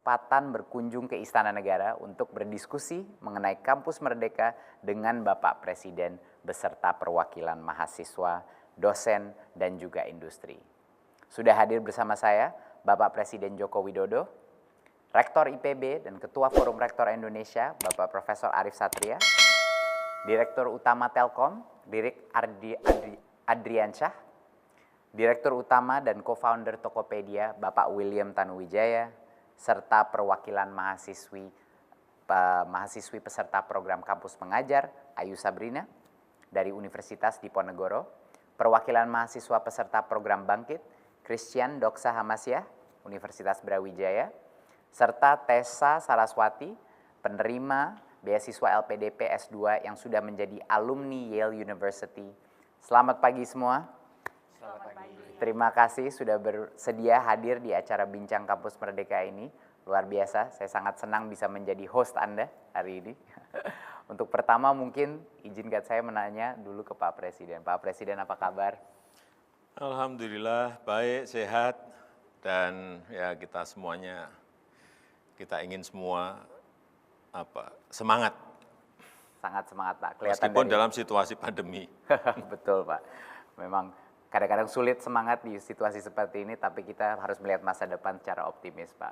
Kesempatan berkunjung ke Istana Negara untuk berdiskusi mengenai Kampus Merdeka dengan Bapak Presiden beserta perwakilan mahasiswa, dosen, dan juga industri. Sudah hadir bersama saya Bapak Presiden Joko Widodo, Rektor IPB dan Ketua Forum Rektor Indonesia, Bapak Profesor Arief Satria, Direktur Utama Telkom, Dirik Adriansyah, Direktur Utama dan Co-founder Tokopedia, Bapak William Tanuwijaya, serta perwakilan mahasiswi peserta program Kampus Mengajar, Ayu Sabrina, dari Universitas Diponegoro, perwakilan mahasiswa peserta program Bangkit, Christian Doksa Hamasyah, Universitas Brawijaya, serta Tessa Saraswati, penerima beasiswa LPDP S2 yang sudah menjadi alumni Yale University. Selamat pagi semua. Selamat pagi. Terima kasih sudah bersedia hadir di acara Bincang Kampus Merdeka ini. Luar biasa, saya sangat senang bisa menjadi host Anda hari ini. Untuk pertama mungkin izinkan saya menanya dulu ke Pak Presiden. Pak Presiden, apa kabar? Alhamdulillah baik, sehat, dan ya kita semuanya, kita ingin semua semangat. Sangat semangat Pak. Kelihatan meskipun dalam situasi pandemi. Betul Pak, memang kadang-kadang sulit semangat di situasi seperti ini, tapi kita harus melihat masa depan secara optimis Pak.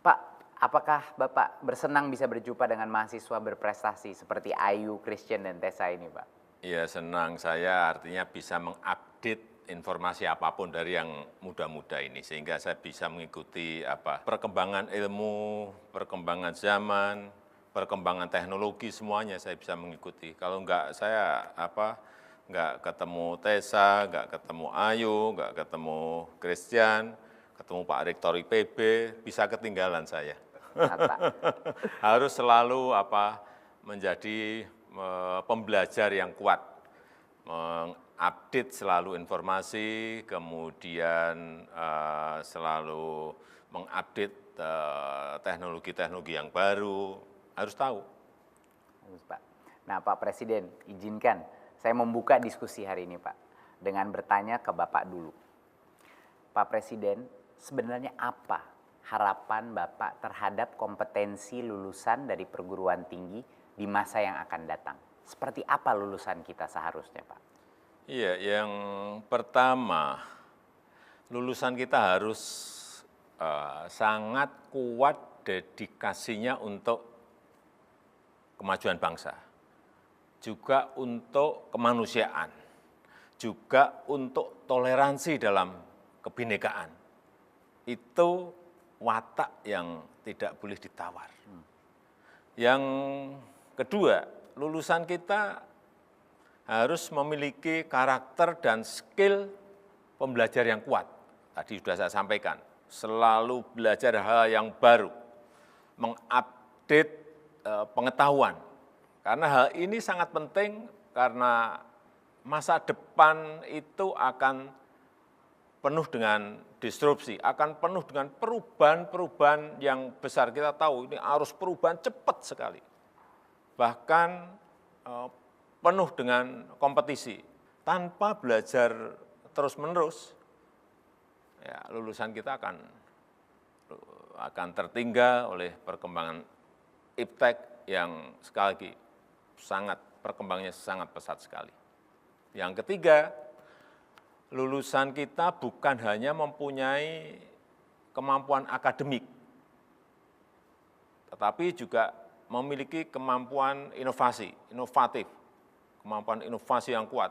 Pak, apakah Bapak bersenang bisa berjumpa dengan mahasiswa berprestasi seperti Ayu, Christian, dan Tessa ini Pak? Iya, senang saya, artinya bisa mengupdate informasi apapun dari yang muda-muda ini, sehingga saya bisa mengikuti perkembangan ilmu, perkembangan zaman, perkembangan teknologi, semuanya saya bisa mengikuti. Kalau enggak saya enggak ketemu Tessa, enggak ketemu Ayu, enggak ketemu Christian, ketemu Pak Rektor IPB, bisa ketinggalan saya. Harus selalu menjadi pembelajar yang kuat, mengupdate selalu informasi, kemudian selalu mengupdate teknologi-teknologi yang baru, harus tahu. Harus Pak. Nah Pak Presiden, izinkan saya membuka diskusi hari ini Pak, dengan bertanya ke Bapak dulu. Pak Presiden, sebenarnya apa harapan Bapak terhadap kompetensi lulusan dari perguruan tinggi di masa yang akan datang? Seperti apa lulusan kita seharusnya Pak? Iya, yang pertama, lulusan kita harus sangat kuat dedikasinya untuk kemajuan bangsa, juga untuk kemanusiaan, juga untuk toleransi dalam kebinekaan. Itu watak yang tidak boleh ditawar. Yang kedua, lulusan kita harus memiliki karakter dan skill pembelajar yang kuat. Tadi sudah saya sampaikan, selalu belajar hal yang baru, mengupdate pengetahuan. Karena hal ini sangat penting, karena masa depan itu akan penuh dengan disrupsi, akan penuh dengan perubahan-perubahan yang besar. Kita tahu ini arus perubahan cepat sekali. Bahkan penuh dengan kompetisi. Tanpa belajar terus-menerus, ya, lulusan kita akan tertinggal oleh perkembangan iptek yang sekali lagi perkembangannya sangat pesat sekali. Yang ketiga, lulusan kita bukan hanya mempunyai kemampuan akademik, tetapi juga memiliki kemampuan inovatif, kemampuan inovasi yang kuat,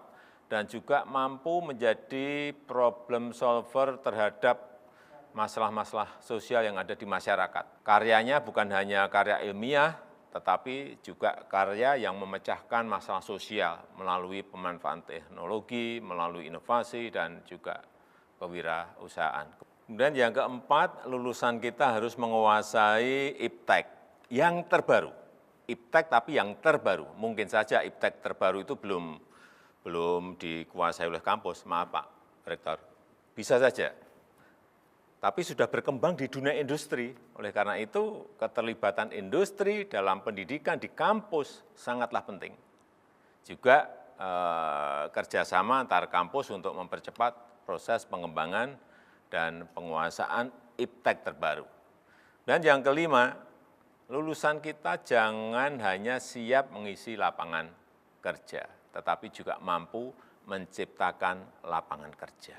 dan juga mampu menjadi problem solver terhadap masalah-masalah sosial yang ada di masyarakat. Karyanya bukan hanya karya ilmiah, tetapi juga karya yang memecahkan masalah sosial melalui pemanfaatan teknologi, melalui inovasi, dan juga kewirausahaan. Kemudian yang keempat, lulusan kita harus menguasai iptek yang terbaru. Iptek tapi yang terbaru. Mungkin saja iptek terbaru itu belum dikuasai oleh kampus, maaf Pak Rektor. Bisa saja. Tapi sudah berkembang di dunia industri. Oleh karena itu, keterlibatan industri dalam pendidikan di kampus sangatlah penting. Juga kerjasama antar kampus untuk mempercepat proses pengembangan dan penguasaan iptek terbaru. Dan yang kelima, lulusan kita jangan hanya siap mengisi lapangan kerja, tetapi juga mampu menciptakan lapangan kerja.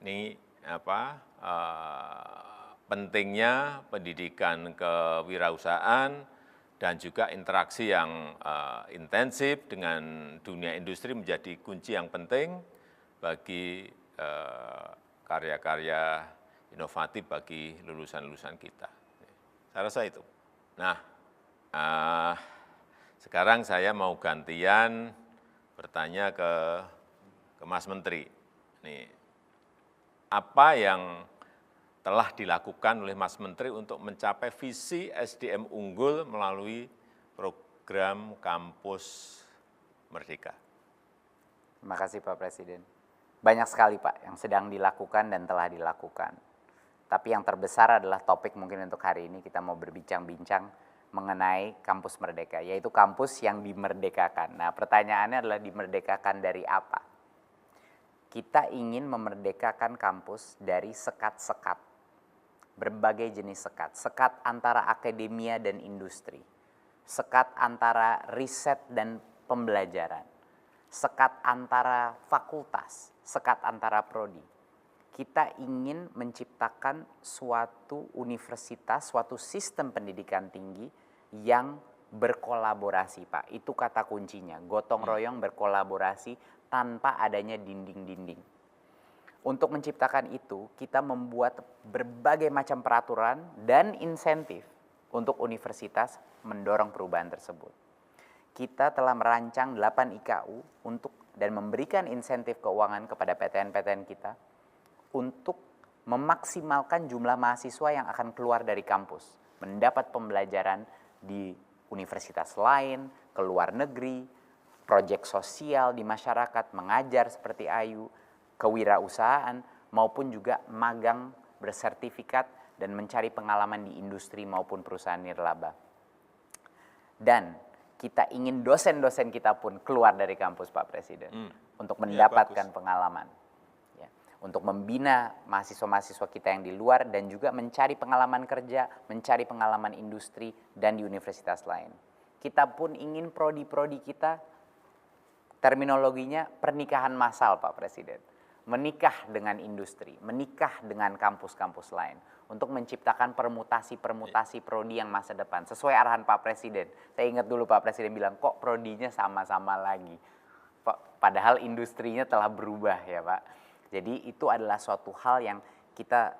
Ini pentingnya pendidikan kewirausahaan dan juga interaksi yang intensif dengan dunia industri menjadi kunci yang penting bagi karya-karya inovatif bagi lulusan-lulusan kita. Saya rasa itu. Nah, sekarang saya mau gantian bertanya ke Mas Menteri. Nih, apa yang telah dilakukan oleh Mas Menteri untuk mencapai visi SDM unggul melalui program Kampus Merdeka? Terima kasih Pak Presiden. Banyak sekali Pak yang sedang dilakukan dan telah dilakukan. Tapi yang terbesar adalah topik mungkin untuk hari ini kita mau berbincang-bincang mengenai Kampus Merdeka, yaitu kampus yang dimerdekakan. Nah, pertanyaannya adalah dimerdekakan dari apa? Kita ingin memerdekakan kampus dari sekat-sekat, berbagai jenis sekat. Sekat antara akademia dan industri, sekat antara riset dan pembelajaran, sekat antara fakultas, sekat antara prodi. Kita ingin menciptakan suatu universitas, suatu sistem pendidikan tinggi yang berkolaborasi, Pak. Itu kata kuncinya, gotong royong berkolaborasi tanpa adanya dinding-dinding. Untuk menciptakan itu, kita membuat berbagai macam peraturan dan insentif untuk universitas mendorong perubahan tersebut. Kita telah merancang 8 IKU dan memberikan insentif keuangan kepada PTN-PTN kita untuk memaksimalkan jumlah mahasiswa yang akan keluar dari kampus, mendapat pembelajaran di universitas lain, ke luar negeri, proyek sosial di masyarakat, mengajar seperti Ayu, kewirausahaan, maupun juga magang bersertifikat dan mencari pengalaman di industri maupun perusahaan nirlaba. Dan kita ingin dosen-dosen kita pun keluar dari kampus, Pak Presiden, untuk mendapatkan pengalaman. Untuk membina mahasiswa-mahasiswa kita yang di luar dan juga mencari pengalaman kerja, mencari pengalaman industri dan di universitas lain. Kita pun ingin prodi-prodi kita, terminologinya pernikahan massal Pak Presiden. Menikah dengan industri, menikah dengan kampus-kampus lain untuk menciptakan permutasi-permutasi prodi yang masa depan sesuai arahan Pak Presiden. Saya ingat dulu Pak Presiden bilang kok prodinya sama-sama lagi. Padahal industrinya telah berubah ya Pak. Jadi itu adalah suatu hal yang kita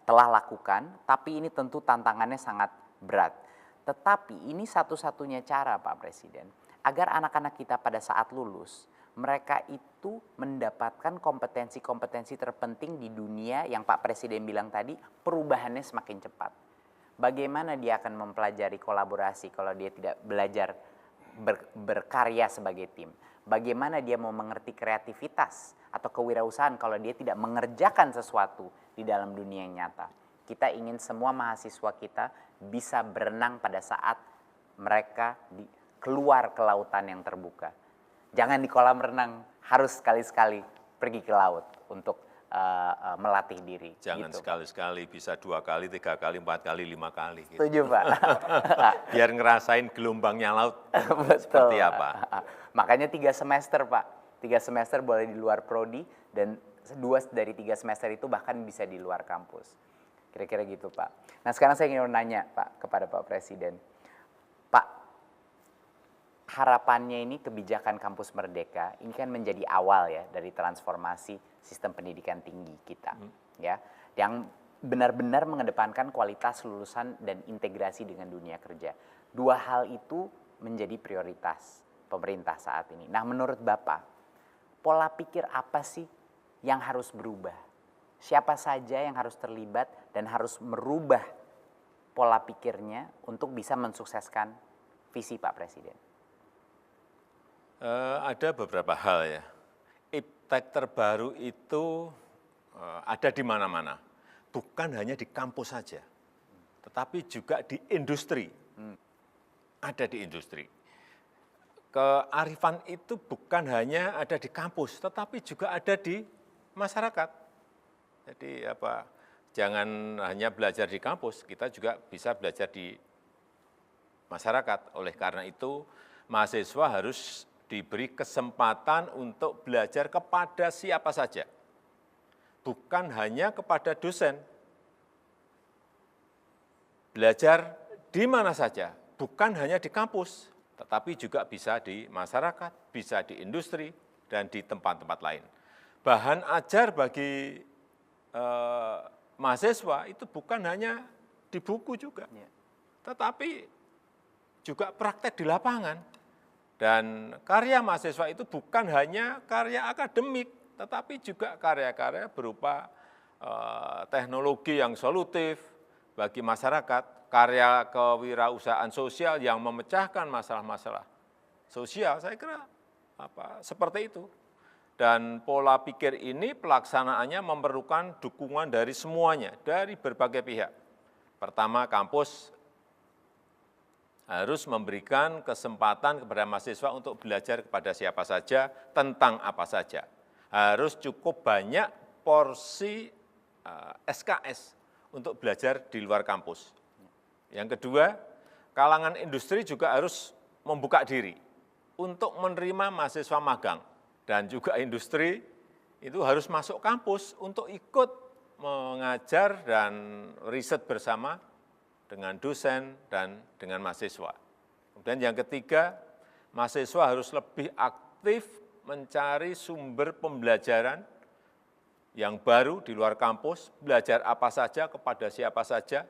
telah lakukan, tapi ini tentu tantangannya sangat berat. Tetapi ini satu-satunya cara Pak Presiden, agar anak-anak kita pada saat lulus, mereka itu mendapatkan kompetensi-kompetensi terpenting di dunia yang Pak Presiden bilang tadi, perubahannya semakin cepat. Bagaimana dia akan mempelajari kolaborasi kalau dia tidak belajar berkarya sebagai tim? Bagaimana dia mau mengerti kreativitas atau kewirausahaan kalau dia tidak mengerjakan sesuatu di dalam dunia yang nyata? Kita ingin semua mahasiswa kita bisa berenang pada saat mereka keluar ke lautan yang terbuka. Jangan di kolam renang, harus sekali-sekali pergi ke laut untuk melatih diri. Jangan gitu, sekali-sekali, bisa 2 kali, 3 kali, 4 kali, 5 kali. Gitu. Setuju Pak. Biar ngerasain gelombangnya laut. Betul. Seperti apa. Makanya 3 semester Pak. 3 semester boleh di luar prodi dan 2 dari 3 semester itu bahkan bisa di luar kampus. Kira-kira gitu Pak. Nah sekarang saya ingin nanya Pak kepada Pak Presiden. Pak, harapannya ini kebijakan Kampus Merdeka ini kan menjadi awal ya dari transformasi sistem pendidikan tinggi kita. Ya, yang benar-benar mengedepankan kualitas lulusan dan integrasi dengan dunia kerja. 2 hal itu menjadi prioritas pemerintah saat ini. Nah menurut Bapak, pola pikir apa sih yang harus berubah? Siapa saja yang harus terlibat dan harus merubah pola pikirnya untuk bisa mensukseskan visi Pak Presiden? Ada beberapa hal ya. Iptek terbaru itu ada di mana-mana. Bukan hanya di kampus saja, tetapi juga di industri. Ada di industri. Kearifan itu bukan hanya ada di kampus, tetapi juga ada di masyarakat. Jadi jangan hanya belajar di kampus, kita juga bisa belajar di masyarakat. Oleh karena itu, mahasiswa harus diberi kesempatan untuk belajar kepada siapa saja, bukan hanya kepada dosen. Belajar di mana saja, bukan hanya di kampus, tetapi juga bisa di masyarakat, bisa di industri, dan di tempat-tempat lain. Bahan ajar bagi mahasiswa itu bukan hanya di buku juga, tetapi juga praktek di lapangan. Dan karya mahasiswa itu bukan hanya karya akademik, tetapi juga karya-karya berupa teknologi yang solutif bagi masyarakat, karya kewirausahaan sosial yang memecahkan masalah-masalah sosial, saya kira seperti itu. Dan pola pikir ini pelaksanaannya memerlukan dukungan dari semuanya, dari berbagai pihak. Pertama, kampus harus memberikan kesempatan kepada mahasiswa untuk belajar kepada siapa saja, tentang apa saja. Harus cukup banyak porsi SKS untuk belajar di luar kampus. Yang kedua, kalangan industri juga harus membuka diri untuk menerima mahasiswa magang. Dan juga industri itu harus masuk kampus untuk ikut mengajar dan riset bersama dengan dosen dan dengan mahasiswa. Kemudian yang ketiga, mahasiswa harus lebih aktif mencari sumber pembelajaran yang baru di luar kampus, belajar apa saja kepada siapa saja.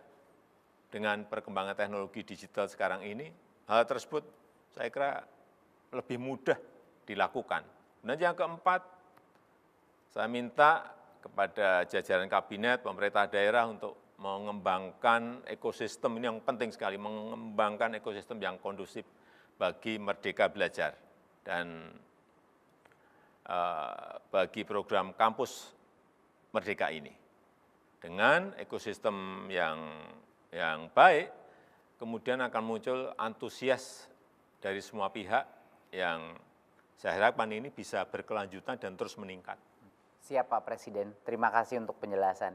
Dengan perkembangan teknologi digital sekarang ini, hal tersebut saya kira lebih mudah dilakukan. Dan yang keempat, saya minta kepada jajaran kabinet, pemerintah daerah untuk mengembangkan ekosistem, ini yang penting sekali, mengembangkan ekosistem yang kondusif bagi Merdeka Belajar. Dan bagi program kampus Merdeka ini. Dengan ekosistem yang baik, kemudian akan muncul antusias dari semua pihak yang saya harapkan ini bisa berkelanjutan dan terus meningkat. Siap Pak Presiden, terima kasih untuk penjelasan.